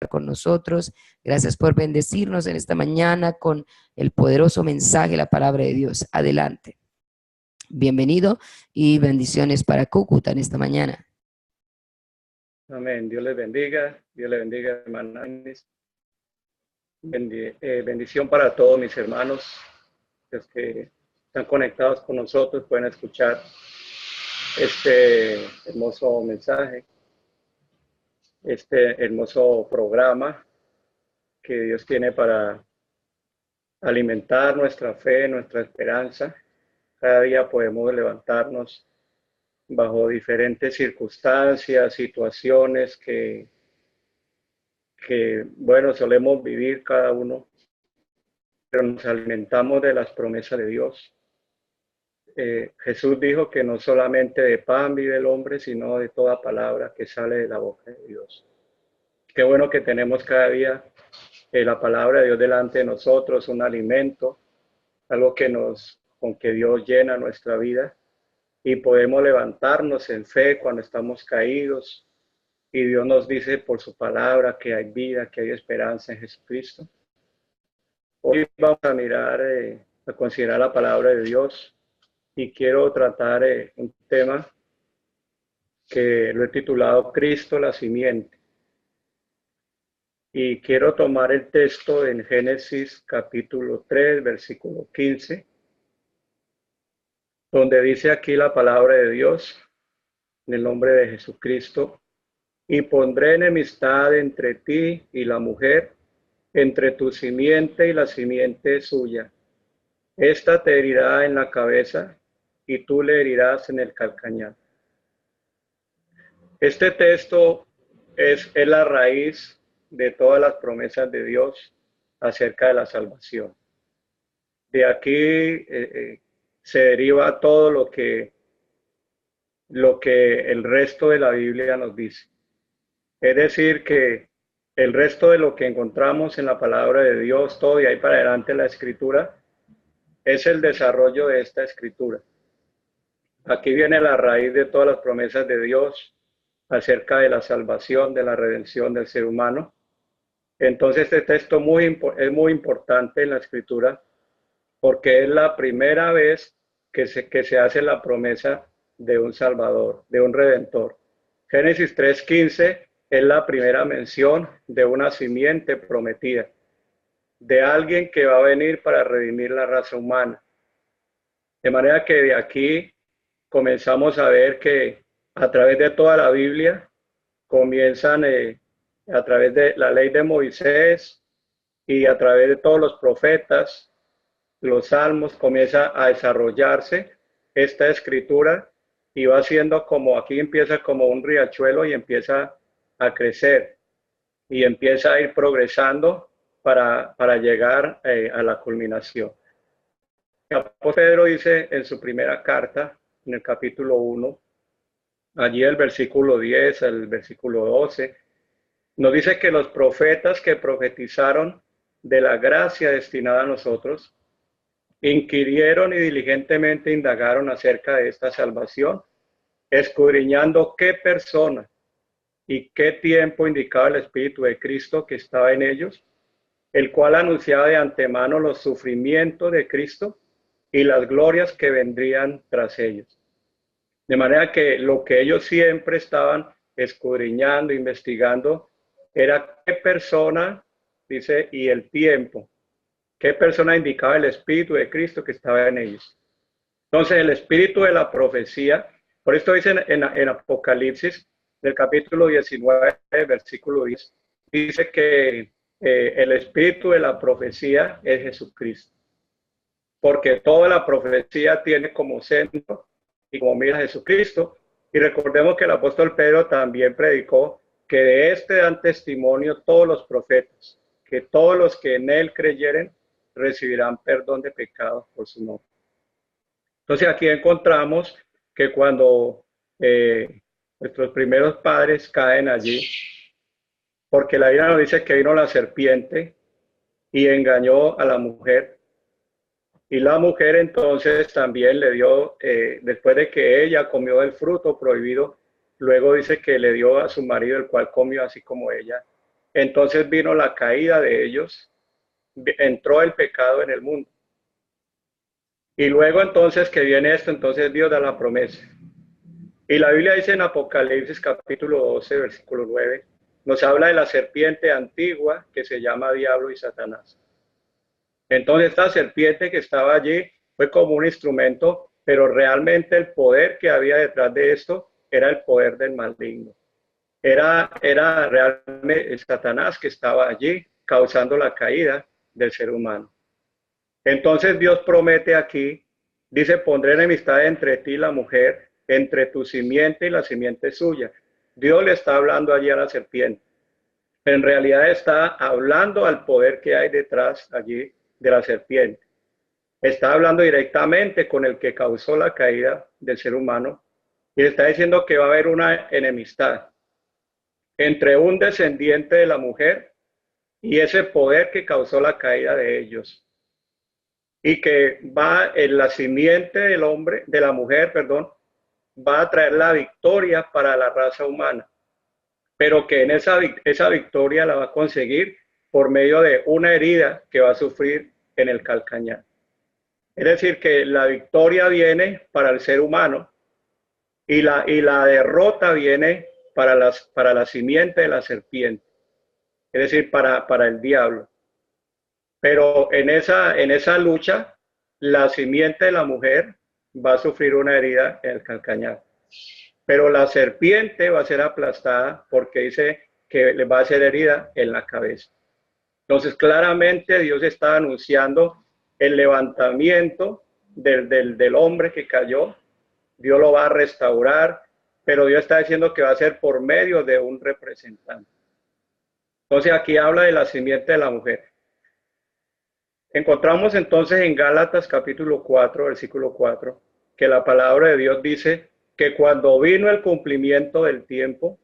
con nosotros. Gracias por bendecirnos en esta mañana con el poderoso mensaje, la palabra de Dios. Adelante. Bienvenido y bendiciones para Cúcuta en esta mañana. Amén. Dios les bendiga, hermana Inés. Bendición para todos mis hermanos, los que están conectados con nosotros, pueden escuchar este hermoso mensaje, este hermoso programa que Dios tiene para alimentar nuestra fe, nuestra esperanza. Cada día podemos levantarnos bajo diferentes circunstancias, situaciones que bueno, solemos vivir cada uno, pero nos alimentamos de las promesas de Dios. Jesús dijo que no solamente de pan vive el hombre, sino de toda palabra que sale de la boca de Dios. Qué bueno que tenemos cada día la palabra de Dios delante de nosotros, un alimento, algo con que Dios llena nuestra vida y podemos levantarnos en fe cuando estamos caídos. Y Dios nos dice por su palabra que hay vida, que hay esperanza en Jesucristo. Hoy vamos a mirar, a considerar la palabra de Dios y quiero tratar un tema que lo he titulado Cristo la simiente. Y quiero tomar el texto en Génesis capítulo 3, versículo 15, donde dice aquí la palabra de Dios, en el nombre de Jesucristo. Y pondré enemistad entre ti y la mujer, entre tu simiente y la simiente suya. Esta te herirá en la cabeza y tú le herirás en el calcañar. Este texto es la raíz de todas las promesas de Dios acerca de la salvación. De aquí se deriva todo lo que el resto de la Biblia nos dice. Es decir, que el resto de lo que encontramos en la palabra de Dios, todo de ahí para adelante la escritura, es el desarrollo de esta escritura. Aquí viene la raíz de todas las promesas de Dios acerca de la salvación, de la redención del ser humano. Entonces este texto es muy importante en la escritura porque es la primera vez que se hace la promesa de un Salvador, de un Redentor. Génesis 3:15 es la primera mención de una simiente prometida, de alguien que va a venir para redimir la raza humana. De manera que de aquí comenzamos a ver que a través de toda la Biblia comienzan a través de la ley de Moisés y a través de todos los profetas, los salmos, comienza a desarrollarse esta escritura y va siendo como, aquí empieza como un riachuelo y empieza a crecer y empieza a ir progresando para llegar a la culminación. El apóstol Pedro dice en su primera carta, en el capítulo 1, allí el versículo 10, el versículo 12, nos dice que los profetas que profetizaron de la gracia destinada a nosotros, inquirieron y diligentemente indagaron acerca de esta salvación, escudriñando qué persona y qué tiempo indicaba el Espíritu de Cristo que estaba en ellos, el cual anunciaba de antemano los sufrimientos de Cristo y las glorias que vendrían tras ellos. De manera que lo que ellos siempre estaban escudriñando, investigando, era qué persona, dice, y el tiempo, qué persona indicaba el Espíritu de Cristo que estaba en ellos. Entonces el espíritu de la profecía, por esto dice en Apocalipsis, del capítulo 19, versículo 10, dice que el espíritu de la profecía es Jesucristo. Porque toda la profecía tiene como centro y como mira a Jesucristo. Y recordemos que el apóstol Pedro también predicó que de este dan testimonio todos los profetas, que todos los que en él creyeren recibirán perdón de pecados por su nombre. Entonces aquí encontramos que cuando nuestros primeros padres caen allí, porque la Biblia nos dice que vino la serpiente y engañó a la mujer, y la mujer entonces también le dio, después de que ella comió el fruto prohibido, luego dice que le dio a su marido, el cual comió así como ella. entonces vino la caída de ellos, entró el pecado en el mundo. Y luego entonces que viene esto, entonces Dios da la promesa. Y la Biblia dice en Apocalipsis capítulo 12, versículo 9, nos habla de la serpiente antigua que se llama Diablo y Satanás. Entonces esta serpiente que estaba allí fue como un instrumento, pero realmente el poder que había detrás de esto era el poder del maligno. Era realmente Satanás que estaba allí causando la caída del ser humano. Entonces Dios promete aquí, dice, pondré enemistad entre ti y la mujer, entre tu simiente y la simiente suya. Dios le está hablando allí a la serpiente. En realidad está hablando al poder que hay detrás allí de la serpiente. Está hablando directamente con el que causó la caída del ser humano y le está diciendo que va a haber una enemistad entre un descendiente de la mujer y ese poder que causó la caída de ellos. Y que va en la simiente del hombre, de la mujer, perdón, va a traer la victoria para la raza humana. Pero que en esa victoria la va a conseguir por medio de una herida que va a sufrir en el calcañar. Es decir, que la victoria viene para el ser humano y la derrota viene para la simiente de la serpiente, es decir, para el diablo. Pero en esa lucha, la simiente de la mujer va a sufrir una herida en el calcañar. Pero la serpiente va a ser aplastada porque dice que le va a hacer herida en la cabeza. Entonces, claramente Dios está anunciando el levantamiento del hombre que cayó. Dios lo va a restaurar, pero Dios está diciendo que va a ser por medio de un representante. Entonces, aquí habla de la simiente de la mujer. Encontramos entonces en Gálatas capítulo 4, versículo 4, que la palabra de Dios dice que cuando vino el cumplimiento del tiempo,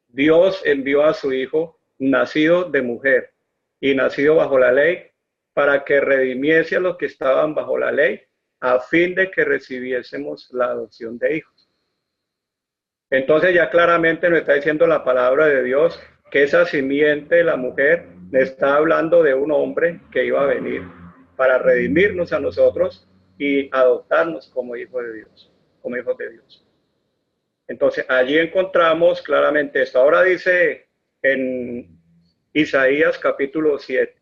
Dios envió a su Hijo, nacido de mujer y nacido bajo la ley, para que redimiese a los que estaban bajo la ley, a fin de que recibiésemos la adopción de hijos. Entonces ya claramente nos está diciendo la palabra de Dios que esa simiente de la mujer está hablando de un hombre que iba a venir para redimirnos a nosotros y adoptarnos como hijos de Dios, como hijos de Dios. Entonces allí encontramos claramente esto. Ahora dice en Isaías capítulo 7,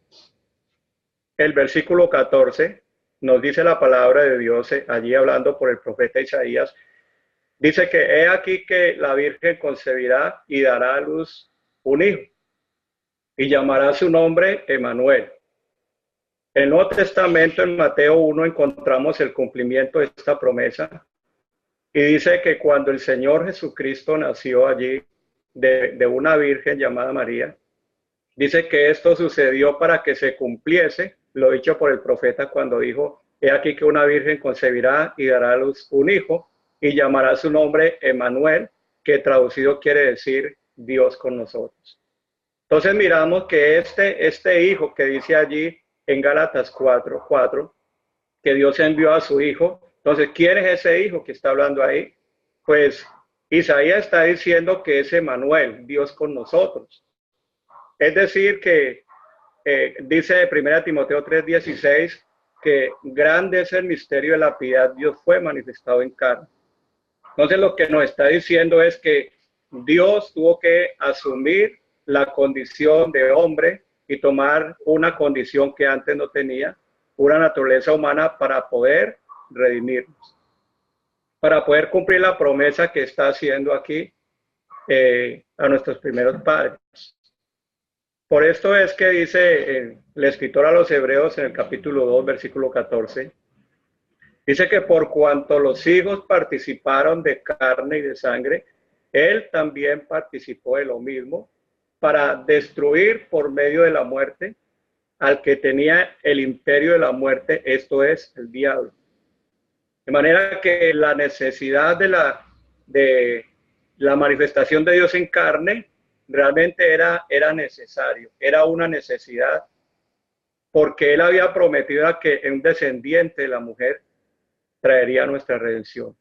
el versículo 14, nos dice la palabra de Dios allí hablando por el profeta Isaías. Dice que he aquí que la Virgen concebirá y dará a luz un hijo y llamará su nombre Emmanuel. En el Nuevo Testamento, en Mateo 1, encontramos el cumplimiento de esta promesa y dice que cuando el Señor Jesucristo nació allí de una virgen llamada María, dice que esto sucedió para que se cumpliese lo dicho por el profeta cuando dijo, he aquí que una virgen concebirá y dará a luz un hijo y llamará su nombre Emmanuel, que traducido quiere decir Dios con nosotros. Entonces miramos que este hijo que dice allí en Gálatas 4:4, que Dios envió a su hijo. Entonces, ¿quién es ese hijo que está hablando ahí? Pues Isaías está diciendo que es Emmanuel, Dios con nosotros. Es decir, que dice 1 Timoteo 3:16 que grande es el misterio de la piedad, Dios fue manifestado en carne. Entonces lo que nos está diciendo es que Dios tuvo que asumir la condición de hombre y tomar una condición que antes no tenía, una naturaleza humana para poder redimirnos, para poder cumplir la promesa que está haciendo aquí a nuestros primeros padres. Por esto es que dice el escritor a los Hebreos en el capítulo 2, versículo 14, dice que por cuanto los hijos participaron de carne y de sangre, él también participó de lo mismo para destruir por medio de la muerte al que tenía el imperio de la muerte, esto es, el diablo. De manera que la necesidad de la manifestación de Dios en carne realmente era necesario, era una necesidad, porque él había prometido a que un descendiente de la mujer traería nuestra redención.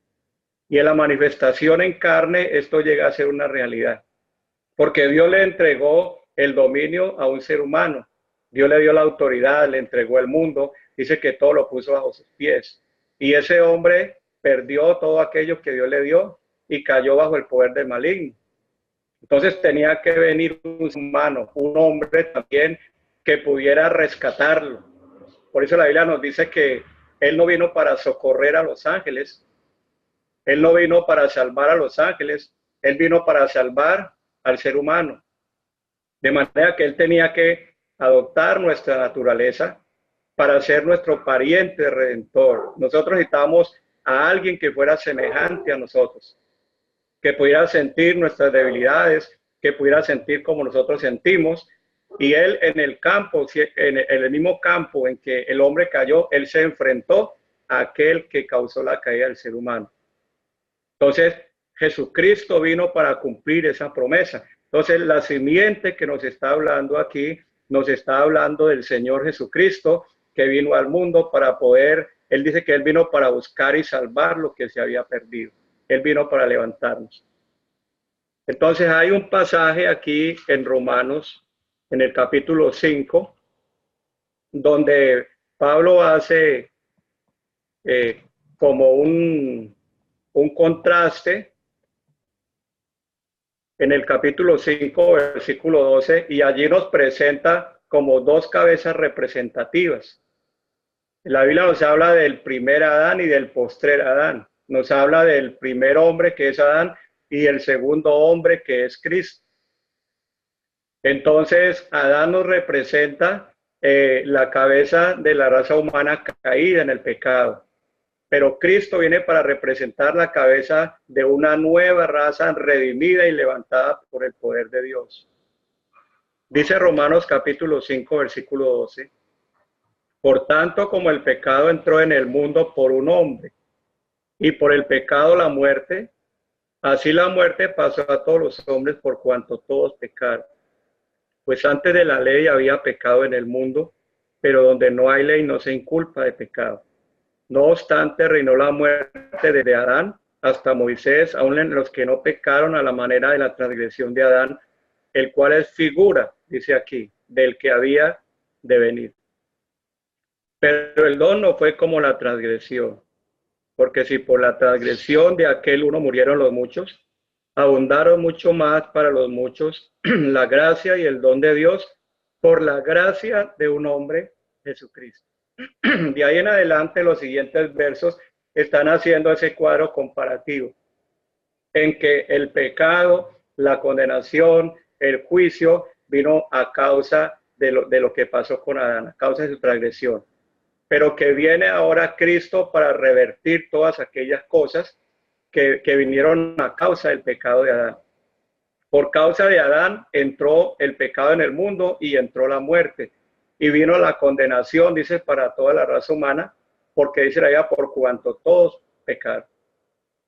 Y en la manifestación en carne esto llega a ser una realidad, porque Dios le entregó el dominio a un ser humano. Dios le dio la autoridad, le entregó el mundo, dice que todo lo puso bajo sus pies. Y ese hombre perdió todo aquello que Dios le dio y cayó bajo el poder del maligno. Entonces tenía que venir un humano, un hombre también que pudiera rescatarlo. Por eso la Biblia nos dice que Él no vino para socorrer a los ángeles, Él no vino para salvar a los ángeles, Él vino para salvar al ser humano. De manera que Él tenía que adoptar nuestra naturaleza para ser nuestro pariente redentor. Nosotros necesitamos a alguien que fuera semejante a nosotros, que pudiera sentir nuestras debilidades, que pudiera sentir como nosotros sentimos. Y Él en el campo, en el mismo campo en que el hombre cayó, Él se enfrentó a aquel que causó la caída del ser humano. Entonces, Jesucristo vino para cumplir esa promesa. Entonces, la simiente que nos está hablando aquí, nos está hablando del Señor Jesucristo, que vino al mundo para poder, Él dice que Él vino para buscar y salvar lo que se había perdido. Él vino para levantarnos. Entonces, hay un pasaje aquí en Romanos, en el capítulo 5, donde Pablo hace como un contraste en el capítulo 5, versículo 12, y allí nos presenta como dos cabezas representativas. La Biblia nos habla del primer Adán y del postrer Adán. Nos habla del primer hombre, que es Adán, y el segundo hombre, que es Cristo. Entonces, Adán nos representa la cabeza de la raza humana caída en el pecado. Pero Cristo viene para representar la cabeza de una nueva raza redimida y levantada por el poder de Dios. Dice Romanos capítulo 5, versículo 12. Por tanto, como el pecado entró en el mundo por un hombre, y por el pecado la muerte, así la muerte pasó a todos los hombres por cuanto todos pecaron. Pues antes de la ley había pecado en el mundo, pero donde no hay ley no se inculpa de pecado. No obstante, reinó la muerte desde Adán hasta Moisés, aun en los que no pecaron a la manera de la transgresión de Adán, el cual es figura, dice aquí, del que había de venir. Pero el don no fue como la transgresión, porque si por la transgresión de aquel uno murieron los muchos, abundaron mucho más para los muchos la gracia y el don de Dios por la gracia de un hombre, Jesucristo. De ahí en adelante, los siguientes versos están haciendo ese cuadro comparativo, en que el pecado, la condenación, el juicio vino a causa de lo que pasó con Adán, a causa de su transgresión. Pero que viene ahora Cristo para revertir todas aquellas cosas que vinieron a causa del pecado de Adán. Por causa de Adán entró el pecado en el mundo y entró la muerte. Y vino la condenación, dice, para toda la raza humana, porque dice allá, por cuanto todos pecaron.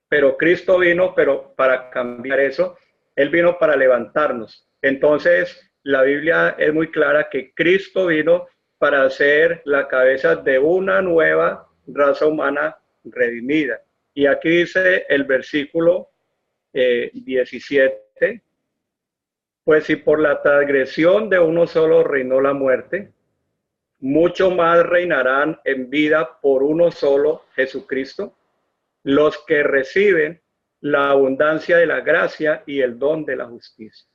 Pero Cristo vino, pero para cambiar eso, Él vino para levantarnos. Entonces, la Biblia es muy clara que Cristo vino para ser la cabeza de una nueva raza humana redimida. Y aquí dice el versículo 17, pues si por la transgresión de uno solo reinó la muerte, mucho más reinarán en vida por uno solo, Jesucristo, los que reciben la abundancia de la gracia y el don de la justicia.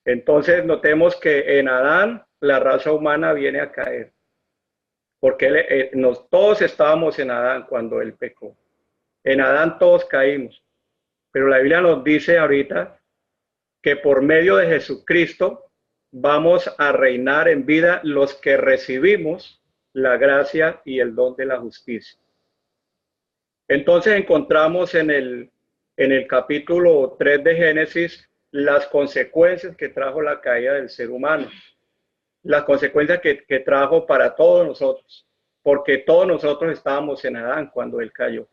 Entonces notemos que en Adán la raza humana viene a caer, porque todos estábamos en Adán cuando él pecó. En Adán todos caímos, pero la Biblia nos dice ahorita que por medio de Jesucristo vamos a reinar en vida los que recibimos la gracia y el don de la justicia. Entonces encontramos en el capítulo 3 de Génesis las consecuencias que trajo la caída del ser humano, las consecuencias que trajo para todos nosotros, porque todos nosotros estábamos en Adán cuando él cayó.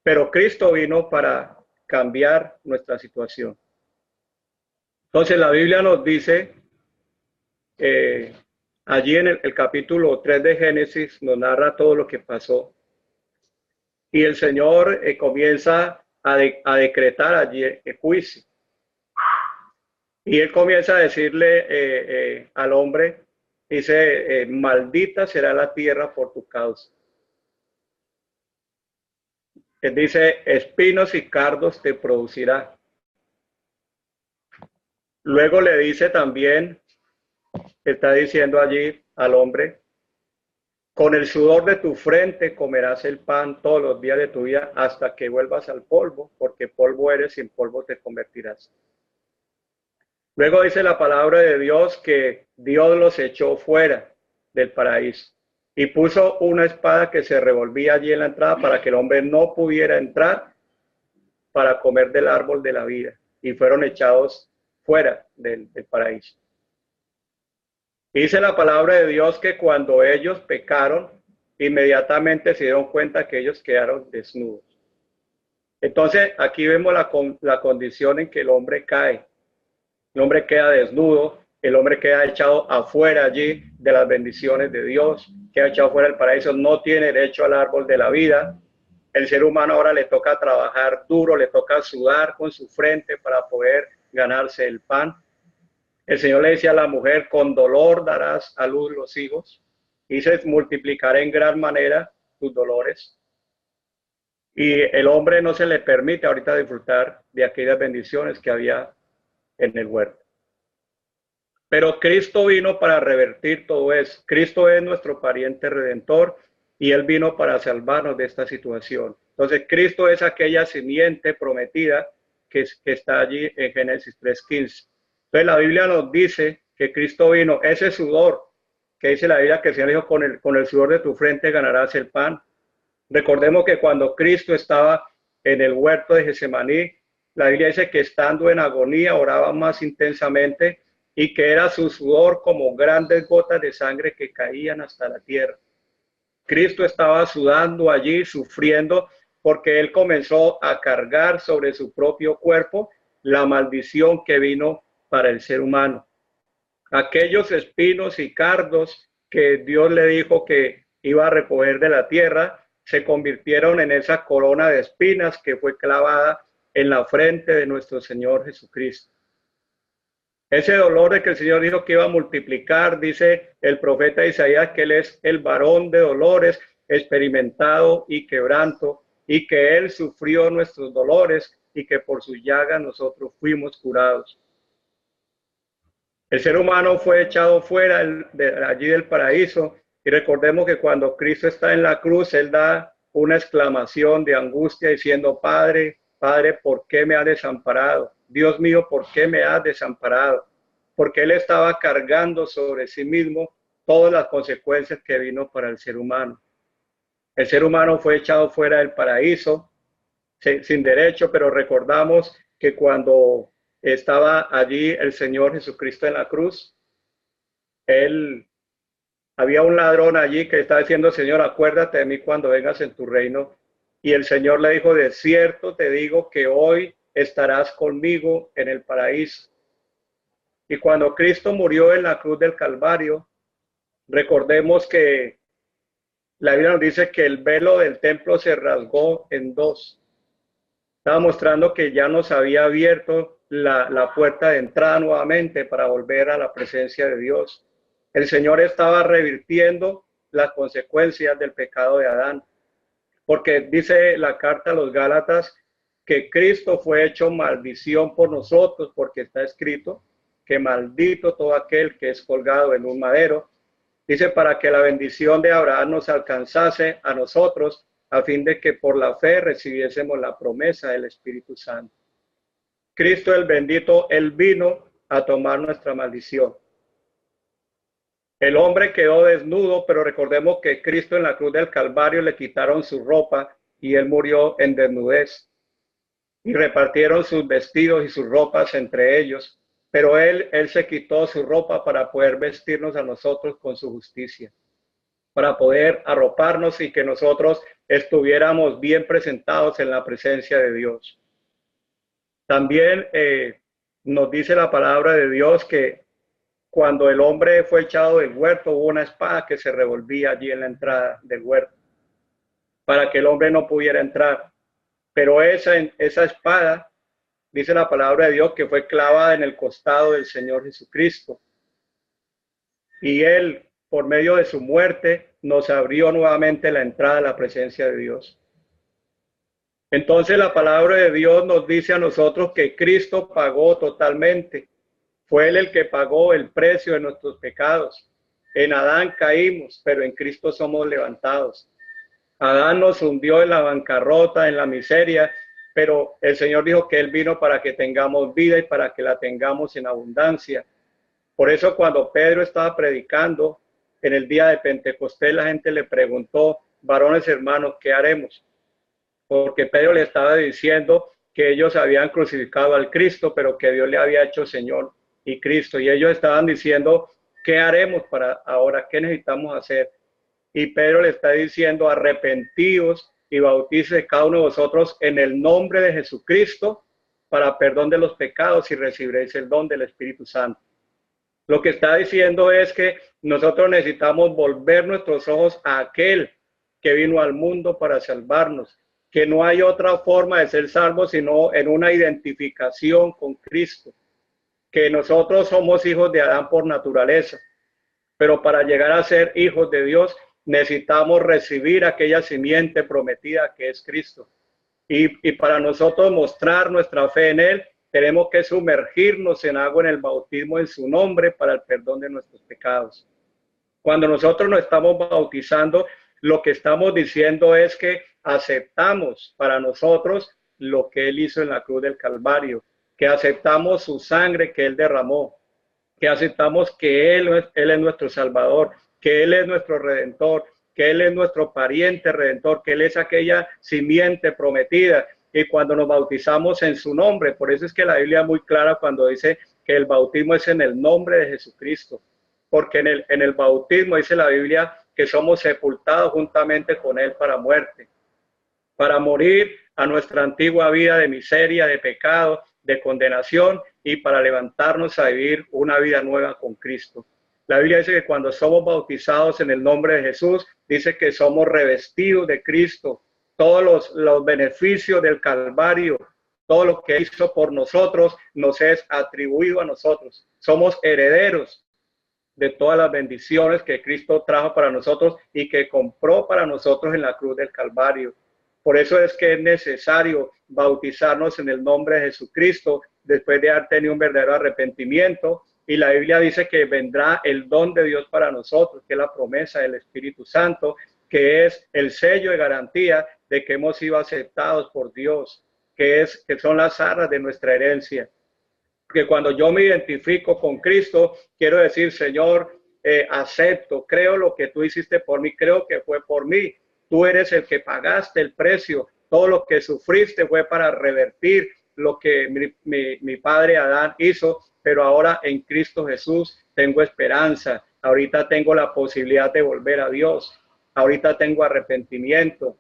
Pero Cristo vino para cambiar nuestra situación. Entonces la Biblia nos dice, allí en el capítulo 3 de Génesis, nos narra todo lo que pasó. Y el Señor comienza a decretar allí el juicio. Y él comienza a decirle al hombre, dice, maldita será la tierra por tu causa. Él dice, espinos y cardos te producirá. Luego le dice también, está diciendo allí al hombre, con el sudor de tu frente comerás el pan todos los días de tu vida hasta que vuelvas al polvo, porque polvo eres y en polvo te convertirás. Luego dice la palabra de Dios que Dios los echó fuera del paraíso y puso una espada que se revolvía allí en la entrada para que el hombre no pudiera entrar para comer del árbol de la vida, y fueron echados fuera del paraíso. Dice la palabra de Dios que cuando ellos pecaron, inmediatamente se dieron cuenta que ellos quedaron desnudos. Entonces aquí vemos la condición en que el hombre cae. El hombre queda desnudo, el hombre queda echado afuera allí de las bendiciones de Dios, queda echado fuera del paraíso, no tiene derecho al árbol de la vida. El ser humano ahora le toca trabajar duro, le toca sudar con su frente para poder ganarse el pan. El Señor le decía a la mujer, con dolor darás a luz los hijos, y se multiplicará en gran manera tus dolores. Y el hombre no se le permite ahorita disfrutar de aquellas bendiciones que había en el huerto. Pero Cristo vino para revertir todo eso. Cristo es nuestro pariente redentor y Él vino para salvarnos de esta situación. Entonces, Cristo es aquella simiente prometida que está allí en Génesis 3:15. Entonces, la Biblia nos dice que Cristo vino, ese sudor, que dice la Biblia que el Señor dijo, con el sudor de tu frente ganarás el pan. Recordemos que cuando Cristo estaba en el huerto de Getsemaní, la Biblia dice que estando en agonía oraba más intensamente y que era su sudor como grandes gotas de sangre que caían hasta la tierra. Cristo estaba sudando allí, sufriendo, porque Él comenzó a cargar sobre su propio cuerpo la maldición que vino para el ser humano. Aquellos espinos y cardos que Dios le dijo que iba a recoger de la tierra, se convirtieron en esa corona de espinas que fue clavada en la frente de nuestro Señor Jesucristo. Ese dolor de que el Señor dijo que iba a multiplicar, dice el profeta Isaías, que Él es el varón de dolores, experimentado y quebranto, y que Él sufrió nuestros dolores y que por sus llagas nosotros fuimos curados. El ser humano fue echado fuera allí del paraíso, y recordemos que cuando Cristo está en la cruz, Él da una exclamación de angustia diciendo, Padre, Padre, ¿por qué me has desamparado? Dios mío, ¿por qué me has desamparado? Porque Él estaba cargando sobre sí mismo todas las consecuencias que vino para el ser humano. El ser humano fue echado fuera del paraíso, sin derecho, pero recordamos que cuando estaba allí el Señor Jesucristo en la cruz, había un ladrón allí que estaba diciendo, Señor, acuérdate de mí cuando vengas en tu reino. Y el Señor le dijo, de cierto te digo que hoy estarás conmigo en el paraíso. Y cuando Cristo murió en la cruz del Calvario, recordemos que la Biblia nos dice que el velo del templo se rasgó en dos. Estaba mostrando que ya nos había abierto la puerta de entrada nuevamente para volver a la presencia de Dios. El Señor estaba revirtiendo las consecuencias del pecado de Adán, porque dice la carta a los Gálatas que Cristo fue hecho maldición por nosotros, porque está escrito que maldito todo aquel que es colgado en un madero. Dice, para que la bendición de Abraham nos alcanzase a nosotros, a fin de que por la fe recibiésemos la promesa del Espíritu Santo. Cristo el bendito, Él vino a tomar nuestra maldición. El hombre quedó desnudo, pero recordemos que Cristo en la cruz del Calvario le quitaron su ropa y Él murió en desnudez. Y repartieron sus vestidos y sus ropas entre ellos, pero Él se quitó su ropa para poder vestirnos a nosotros con su justicia, para poder arroparnos y que nosotros estuviéramos bien presentados en la presencia de Dios. También nos dice la palabra de Dios que cuando el hombre fue echado del huerto, hubo una espada que se revolvía allí en la entrada del huerto, para que el hombre no pudiera entrar. Pero esa espada dice la palabra de Dios que fue clavada en el costado del Señor Jesucristo. Y Él, por medio de su muerte, nos abrió nuevamente la entrada a la presencia de Dios. Entonces la palabra de Dios nos dice a nosotros que Cristo pagó totalmente. Fue Él el que pagó el precio de nuestros pecados. En Adán caímos, pero en Cristo somos levantados. Adán nos hundió en la bancarrota, en la miseria, pero el Señor dijo que Él vino para que tengamos vida y para que la tengamos en abundancia. Por eso cuando Pedro estaba predicando en el día de Pentecostés, la gente le preguntó, varones hermanos, ¿qué haremos? Porque Pedro le estaba diciendo que ellos habían crucificado al Cristo, pero que Dios le había hecho Señor y Cristo. Y ellos estaban diciendo, ¿qué haremos para ahora? ¿Qué necesitamos hacer? Y Pedro le está diciendo, arrepentíos y bautícese cada uno de vosotros en el nombre de Jesucristo para perdón de los pecados y recibiréis el don del Espíritu Santo. Lo que está diciendo es que nosotros necesitamos volver nuestros ojos a aquel que vino al mundo para salvarnos, que no hay otra forma de ser salvos sino en una identificación con Cristo, que nosotros somos hijos de Adán por naturaleza, pero para llegar a ser hijos de Dios necesitamos recibir aquella simiente prometida que es Cristo. Y para nosotros mostrar nuestra fe en Él, tenemos que sumergirnos en agua en el bautismo en su nombre para el perdón de nuestros pecados. Cuando nosotros nos estamos bautizando, lo que estamos diciendo es que aceptamos para nosotros lo que Él hizo en la cruz del Calvario, que aceptamos su sangre que Él derramó, que aceptamos que Él es nuestro Salvador, que Él es nuestro Redentor, que Él es nuestro pariente redentor, que Él es aquella simiente prometida. Y cuando nos bautizamos en su nombre, por eso es que la Biblia es muy clara cuando dice que el bautismo es en el nombre de Jesucristo, porque en el bautismo dice la Biblia que somos sepultados juntamente con Él para muerte, para morir a nuestra antigua vida de miseria, de pecado, de condenación y para levantarnos a vivir una vida nueva con Cristo. La Biblia dice que cuando somos bautizados en el nombre de Jesús, dice que somos revestidos de Cristo. Todos los beneficios del Calvario, todo lo que hizo por nosotros, nos es atribuido a nosotros. Somos herederos de todas las bendiciones que Cristo trajo para nosotros y que compró para nosotros en la cruz del Calvario. Por eso es que es necesario bautizarnos en el nombre de Jesucristo después de haber tenido un verdadero arrepentimiento. Y la Biblia dice que vendrá el don de Dios para nosotros, que es la promesa del Espíritu Santo, que es el sello de garantía de que hemos sido aceptados por Dios, que son las arras de nuestra herencia. Que cuando yo me identifico con Cristo, quiero decir, Señor, acepto, creo lo que tú hiciste por mí, creo que fue por mí. Tú eres el que pagaste el precio, todo lo que sufriste fue para revertir lo que mi padre Adán hizo, pero ahora en Cristo Jesús tengo esperanza. Ahorita tengo la posibilidad de volver a Dios. Ahorita tengo arrepentimiento.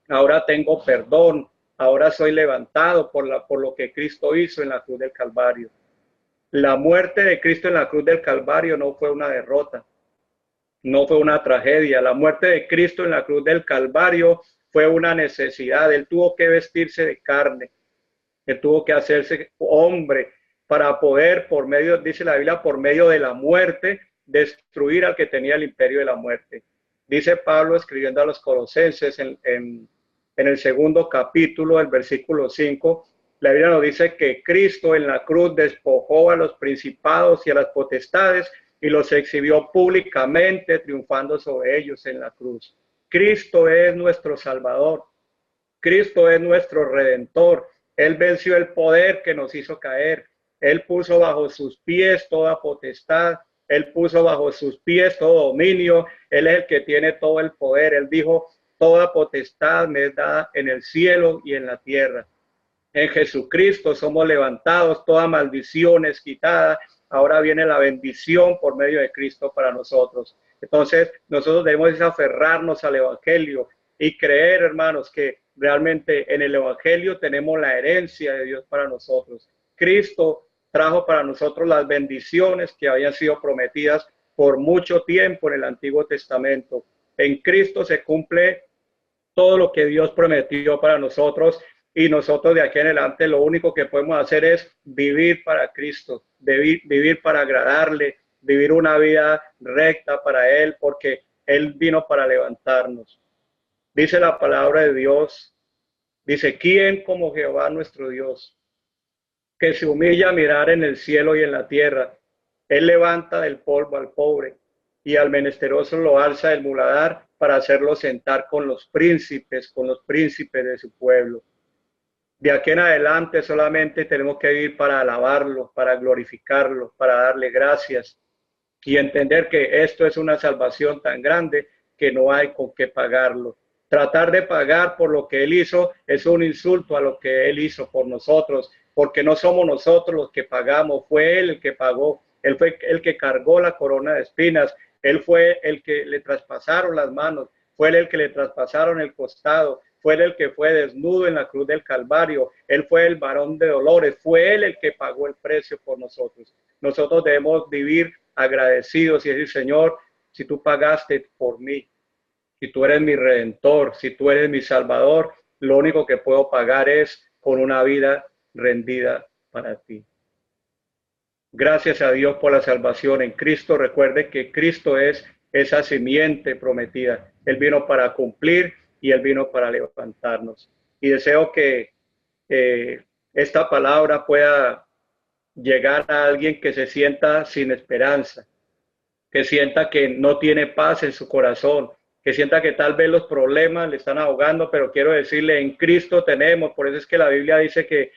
Ahora tengo perdón. Ahora soy levantado por lo que Cristo hizo en la cruz del Calvario. La muerte de Cristo en la cruz del Calvario no fue una derrota. No fue una tragedia. La muerte de Cristo en la cruz del Calvario fue una necesidad. Él tuvo que vestirse de carne. Él tuvo que hacerse hombre para poder, por medio, dice la Biblia, por medio de la muerte, destruir al que tenía el imperio de la muerte. Dice Pablo escribiendo a los Colosenses en el segundo capítulo, el versículo 5, la Biblia nos dice que Cristo en la cruz despojó a los principados y a las potestades y los exhibió públicamente, triunfando sobre ellos en la cruz. Cristo es nuestro Salvador. Cristo es nuestro Redentor. Él venció el poder que nos hizo caer. Él puso bajo sus pies toda potestad. Él puso bajo sus pies todo dominio. Él es el que tiene todo el poder. Él dijo, toda potestad me es dada en el cielo y en la tierra. En Jesucristo somos levantados, toda maldición es quitada. Ahora viene la bendición por medio de Cristo para nosotros. Entonces, nosotros debemos aferrarnos al Evangelio y creer, hermanos, que realmente en el Evangelio tenemos la herencia de Dios para nosotros. Cristo trajo para nosotros las bendiciones que habían sido prometidas por mucho tiempo en el Antiguo Testamento. En Cristo se cumple todo lo que Dios prometió para nosotros y nosotros de aquí en adelante lo único que podemos hacer es vivir para Cristo, vivir para agradarle, vivir una vida recta para Él, porque Él vino para levantarnos. Dice la palabra de Dios, dice, ¿quién como Jehová nuestro Dios, que se humilla a mirar en el cielo y en la tierra? Él levanta del polvo al pobre y al menesteroso lo alza del muladar para hacerlo sentar con los príncipes de su pueblo. De aquí en adelante solamente tenemos que vivir para alabarlo, para glorificarlo, para darle gracias y entender que esto es una salvación tan grande que no hay con qué pagarlo. Tratar de pagar por lo que Él hizo es un insulto a lo que Él hizo por nosotros, porque no somos nosotros los que pagamos, fue Él el que pagó, Él fue el que cargó la corona de espinas, Él fue el que le traspasaron las manos, fue Él el que le traspasaron el costado, fue Él el que fue desnudo en la cruz del Calvario, Él fue el varón de dolores, fue Él el que pagó el precio por nosotros. Nosotros debemos vivir agradecidos y decir, Señor, si tú pagaste por mí, si tú eres mi redentor, si tú eres mi salvador, lo único que puedo pagar es con una vida rendida para ti. Gracias a Dios por la salvación en Cristo. Recuerde que Cristo es esa simiente prometida. Él vino para cumplir y Él vino para levantarnos. Y deseo que esta palabra pueda llegar a alguien que se sienta sin esperanza, que sienta que no tiene paz en su corazón, que sienta que tal vez los problemas le están ahogando, pero quiero decirle, en Cristo tenemos. Por eso es que la Biblia dice que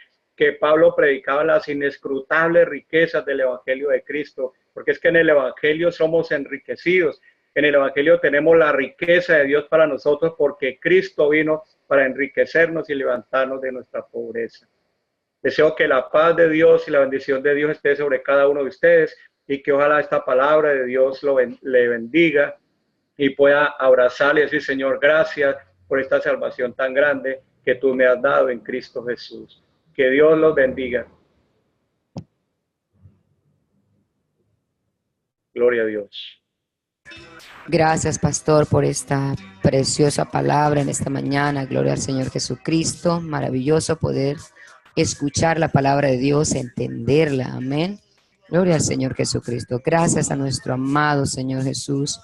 Pablo predicaba las inescrutables riquezas del Evangelio de Cristo, porque es que en el Evangelio somos enriquecidos. En el Evangelio tenemos la riqueza de Dios para nosotros, porque Cristo vino para enriquecernos y levantarnos de nuestra pobreza. Deseo que la paz de Dios y la bendición de Dios esté sobre cada uno de ustedes y que ojalá esta palabra de Dios le bendiga y pueda abrazarle y decir, Señor, gracias por esta salvación tan grande que tú me has dado en Cristo Jesús. Que Dios los bendiga. Gloria a Dios. Gracias, pastor, por esta preciosa palabra en esta mañana. Gloria al Señor Jesucristo. Maravilloso poder escuchar la palabra de Dios, entenderla. Amén. Gloria al Señor Jesucristo. Gracias a nuestro amado Señor Jesús